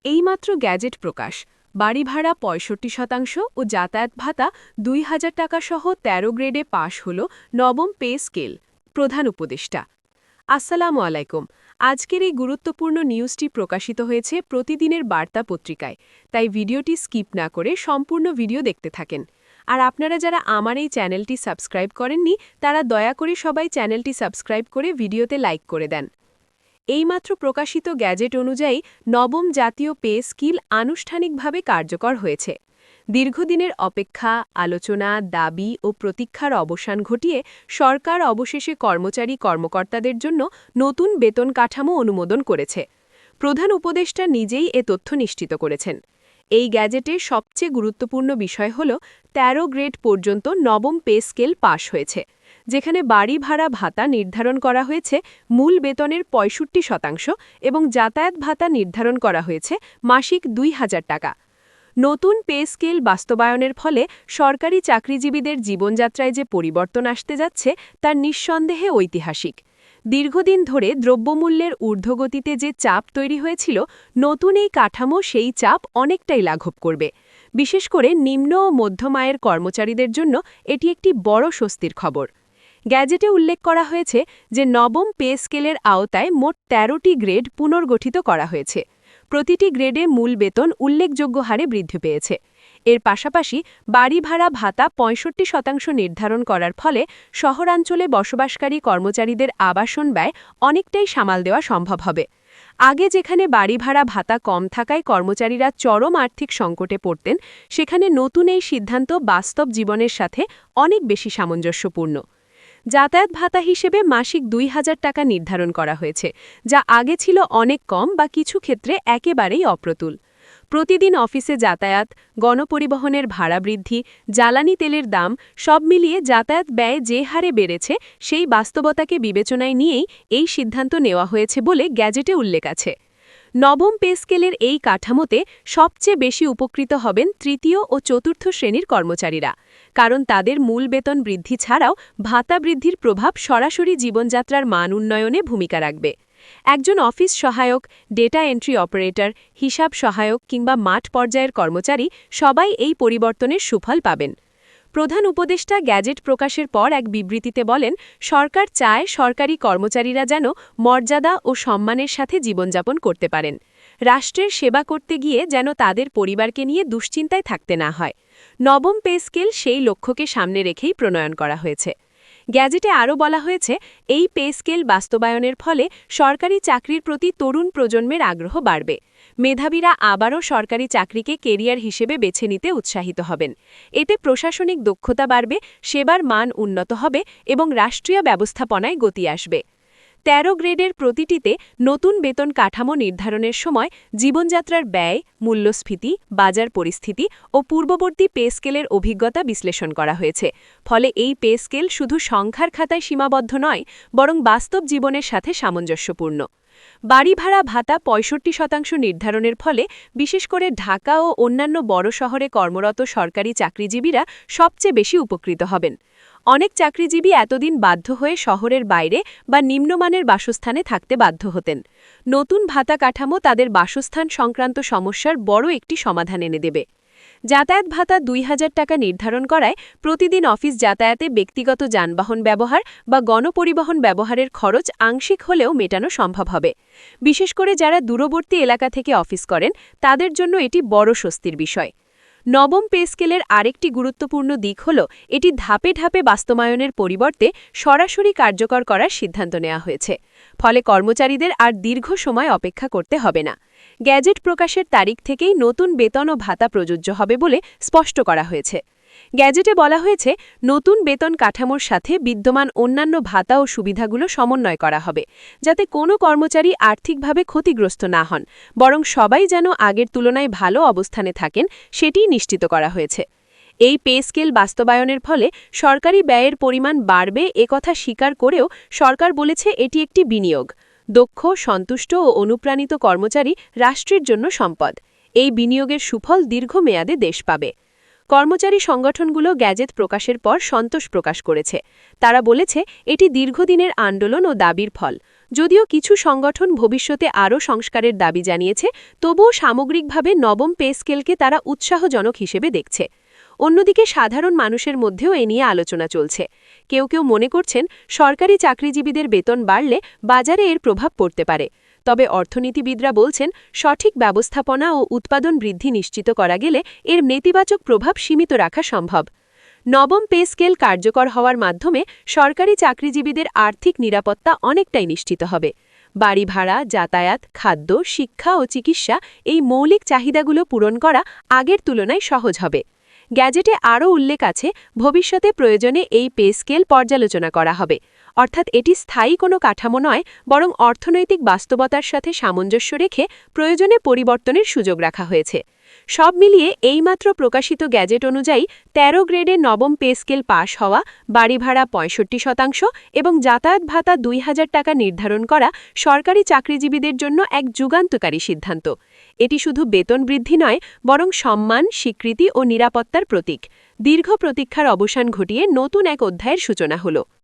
এইমাত্র গ্যাজেট প্রকাশ, বাড়ি ভাড়া ৬৫% ও যাতায়াত ভাতা ২,০০০ টাকা সহ ১৩ গ্রেডে পাশ হল নবম পে স্কেল। প্রধান উপদেষ্টা। আসসালামু আলাইকুম। আজকের এই গুরুত্বপূর্ণ নিউজটি প্রকাশিত হয়েছে প্রতিদিনের বার্তা পত্রিকায়, তাই ভিডিওটি স্কিপ না করে সম্পূর্ণ ভিডিও দেখতে থাকেন। আর আপনারা যারা আমার এই চ্যানেলটি সাবস্ক্রাইব করেননি, তারা দয়া করে সবাই চ্যানেলটি সাবস্ক্রাইব করে ভিডিওতে লাইক করে দেন। এইমাত্র প্রকাশিত গ্যাজেট অনুযায়ী নবম জাতীয় পে স্কেল আনুষ্ঠানিকভাবে কার্যকর হয়েছে। দীর্ঘদিনের অপেক্ষা, আলোচনা, দাবি ও প্রতীক্ষার অবসান ঘটিয়ে সরকার অবশেষে কর্মচারী-কর্মকর্তাদের জন্য নতুন বেতন কাঠামো অনুমোদন করেছে। প্রধান উপদেষ্টা নিজেই এ তথ্য নিশ্চিত করেছেন। এই গ্যাজেটের সবচেয়ে গুরুত্বপূর্ণ বিষয় হল ১৩ গ্রেড পর্যন্ত নবম পে স্কেল পাশ হয়েছে, যেখানে বাড়ি ভাড়া ভাতা নির্ধারণ করা হয়েছে মূল বেতনের ৬৫% এবং যাতায়াত ভাতা নির্ধারণ করা হয়েছে মাসিক ২,০০০ টাকা। নতুন পে স্কেল বাস্তবায়নের ফলে সরকারি চাকরিজীবীদের জীবনযাত্রায় যে পরিবর্তন আসতে যাচ্ছে তা নিঃসন্দেহে ঐতিহাসিক। দীর্ঘদিন ধরে দ্রব্যমূল্যের ঊর্ধ্বগতিতে যে চাপ তৈরি হয়েছিল, নতুন এই কাঠামো সেই চাপ অনেকটাই লাঘব করবে। বিশেষ করে নিম্ন ও মধ্যম আয়ের কর্মচারীদের জন্য এটি একটি বড় স্বস্তির খবর। গ্যাজেটে উল্লেখ করা হয়েছে যে নবম পে স্কেলের আওতায় মোট ১৩টি গ্রেড পুনর্গঠিত করা হয়েছে। প্রতিটি গ্রেডে মূল বেতন উল্লেখযোগ্য হারে বৃদ্ধি পেয়েছে। এর পাশাপাশি বাড়ি ভাড়া ভাতা ৬৫% নির্ধারণ করার ফলে শহরাঞ্চলে বসবাসকারী কর্মচারীদের আবাসন ব্যয় অনেকটাই সামাল দেওয়া সম্ভব হবে। আগে যেখানে বাড়ি ভাড়া ভাতা কম থাকায় কর্মচারীরা চরম আর্থিক সংকটে পড়তেন, সেখানে নতুন এই সিদ্ধান্ত বাস্তব জীবনের সাথে অনেক বেশি সামঞ্জস্যপূর্ণ। যাতায়াত ভাতা হিসেবে মাসিক ২,০০০ টাকা নির্ধারণ করা হয়েছে, যা আগে ছিল অনেক কম বা কিছু ক্ষেত্রে একেবারেই অপ্রতুল। প্রতিদিন অফিসে যাতায়াত, গণপরিবহনের ভাড়া বৃদ্ধি, জ্বালানি তেলের দাম সব মিলিয়ে যাতায়াত ব্যয় যে হারে বেড়েছে, সেই বাস্তবতাকে বিবেচনায় নিয়েই এই সিদ্ধান্ত নেওয়া হয়েছে বলে গ্যাজেটে উল্লেখ আছে। নবম পে স্কেলের এই কাঠামোতে সবচেয়ে বেশি উপকৃত হবেন তৃতীয় ও চতুর্থ শ্রেণীর কর্মচারীরা, কারণ তাদের মূল বেতন বৃদ্ধি ছাড়াও ভাতা বৃদ্ধির প্রভাব সরাসরি জীবনযাত্রার মান উন্নয়নে ভূমিকা রাখবে। একজন অফিস সহায়ক, ডেটা এন্ট্রি অপারেটর, হিসাব সহায়ক কিংবা মাঠ পর্যায়ের কর্মচারী সবাই এই পরিবর্তনের সুফল পাবেন। প্রধান উপদেষ্টা গ্যাজেট প্রকাশের পর এক বিবৃতিতে বলেন, সরকার চায় সরকারি কর্মচারীরা যেন মর্যাদা ও সম্মানের সাথে জীবনযাপন করতে পারেন। রাষ্ট্রের সেবা করতে গিয়ে যেন তাদের পরিবারকে নিয়ে দুশ্চিন্তায় থাকতে না হয়। নবম পে স্কেল সেই লক্ষ্যকে সামনে রেখেই প্রণয়ন করা হয়েছে। গ্যাজেটে আরও বলা হয়েছে, এই পে স্কেল বাস্তবায়নের ফলে সরকারি চাকরির প্রতি তরুণ প্রজন্মের আগ্রহ বাড়বে। মেধাবীরা আবারও সরকারি চাকরিকে কেরিয়ার হিসেবে বেছে নিতে উৎসাহিত হবেন। এতে প্রশাসনিক দক্ষতা বাড়বে, সেবার মান উন্নত হবে এবং রাষ্ট্রীয় ব্যবস্থাপনায় গতি আসবে। ১৩ গ্রেডের প্রতিটিতে নতুন বেতন কাঠামো নির্ধারণের সময় জীবনযাত্রার ব্যয়, মূল্যস্ফীতি, বাজার পরিস্থিতি ও পূর্ববর্তী পে স্কেলের অভিজ্ঞতা বিশ্লেষণ করা হয়েছে। ফলে এই পে স্কেল শুধু সংখ্যার খাতায় সীমাবদ্ধ নয়, বরং বাস্তব জীবনের সাথে সামঞ্জস্যপূর্ণ। বাড়ি ভাড়া ভাতা ৬৫% নির্ধারণের ফলে বিশেষ করে ঢাকা ও অন্যান্য বড় শহরে কর্মরত সরকারি চাকরিজীবীরা সবচেয়ে বেশি উপকৃত হবেন। অনেক চাকরিজীবী এতদিন বাধ্য হয়ে শহরের বাইরে বা নিম্নমানের বাসস্থানে থাকতে বাধ্য হতেন। নতুন ভাতা কাঠামো তাদের বাসস্থান সংক্রান্ত সমস্যার বড় একটি সমাধান এনে দেবে। যাতায়াত ভাতা ২,০০০ টাকা নির্ধারণ করায় প্রতিদিন অফিস যাতায়াতে ব্যক্তিগত যানবাহন ব্যবহার বা গণপরিবহন ব্যবহারের খরচ আংশিক হলেও মেটানো সম্ভব হবে। বিশেষ করে যারা দূরবর্তী এলাকা থেকে অফিস করেন, তাদের জন্য এটি বড় স্বস্তির বিষয়। নবম পে স্কেলের আরেকটি গুরুত্বপূর্ণ দিক হল, এটি ধাপে ধাপে বাস্তবায়নের পরিবর্তে সরাসরি কার্যকর করার সিদ্ধান্ত নেওয়া হয়েছে। ফলে কর্মচারীদের আর দীর্ঘ সময় অপেক্ষা করতে হবে না। গ্যাজেট প্রকাশের তারিখ থেকেই নতুন বেতন ও ভাতা প্রযোজ্য হবে বলে স্পষ্ট করা হয়েছে। গ্যাজেটে বলা হয়েছে, নতুন বেতন কাঠামোর সাথে বিদ্যমান অন্যান্য ভাতা ও সুবিধাগুলো সমন্বয় করা হবে, যাতে কোনো কর্মচারী আর্থিকভাবে ক্ষতিগ্রস্ত না হন, বরং সবাই যেন আগের তুলনায় ভালো অবস্থানে থাকেন সেটিই নিশ্চিত করা হয়েছে। এই পে স্কেল বাস্তবায়নের ফলে সরকারি ব্যয়ের পরিমাণ বাড়বে একথা স্বীকার করেও সরকার বলেছে, এটি একটি বিনিয়োগ। দক্ষ, সন্তুষ্ট ও অনুপ্রাণিত কর্মচারী রাষ্ট্রের জন্য সম্পদ। এই বিনিয়োগের সুফল দীর্ঘমেয়াদে দেশ পাবে। কর্মচারী সংগঠনগুলো গ্যাজেট প্রকাশের পর সন্তোষ প্রকাশ করেছে। তারা বলেছে এটি দীর্ঘদিনের আন্দোলন ও দাবির ফল। যদিও কিছু সংগঠন ভবিষ্যতে আরও সংস্কারের দাবি জানিয়েছে, তবুও সামগ্রিকভাবে নবম পে স্কেলকে তারা উৎসাহজনক হিসেবে দেখছে। অন্যদিকে সাধারণ মানুষের মধ্যেও এ নিয়ে আলোচনা চলছে। কেউ কেউ মনে করছেন সরকারি চাকরিজীবীদের বেতন বাড়লে বাজারে এর প্রভাব পড়তে পারে। তবে অর্থনীতিবিদরা বলছেন সঠিক ব্যবস্থাপনা ও উৎপাদন বৃদ্ধি নিশ্চিত করা গেলে এর নেতিবাচক প্রভাব সীমিত রাখা সম্ভব। নবম পে স্কেল কার্যকর হওয়ার মাধ্যমে সরকারি চাকরিজীবীদের আর্থিক নিরাপত্তা অনেকটাই নিশ্চিত হবে। বাড়ি ভাড়া, যাতায়াত, খাদ্য, শিক্ষা ও চিকিৎসা এই মৌলিক চাহিদাগুলো পূরণ করা আগের তুলনায় সহজ হবে। গ্যাজেটে আরও উল্লেখ আছে, ভবিষ্যতে প্রয়োজনে এই পে স্কেল পর্যালোচনা করা হবে। অর্থাৎ এটি স্থায়ী কোনো কাঠামো নয়, বরং অর্থনৈতিক বাস্তবতার সাথে সামঞ্জস্য রেখে প্রয়োজনে পরিবর্তনের সুযোগ রাখা হয়েছে। সব মিলিয়ে এইমাত্র প্রকাশিত গ্যাজেট অনুযায়ী ১৩ গ্রেডে নবম পে স্কেল পাশ হওয়া, বাড়ি ভাড়া ৬৫% এবং যাতায়াত ভাতা ২,০০০ টাকা নির্ধারণ করা সরকারি চাকরিজীবীদের জন্য এক যুগান্তকারী সিদ্ধান্ত। এটি শুধু বেতন বৃদ্ধি নয়, বরং সম্মান, স্বীকৃতি ও নিরাপত্তার প্রতীক। দীর্ঘ প্রতীক্ষার অবসান ঘটিয়ে নতুন এক অধ্যায়ের সূচনা হল।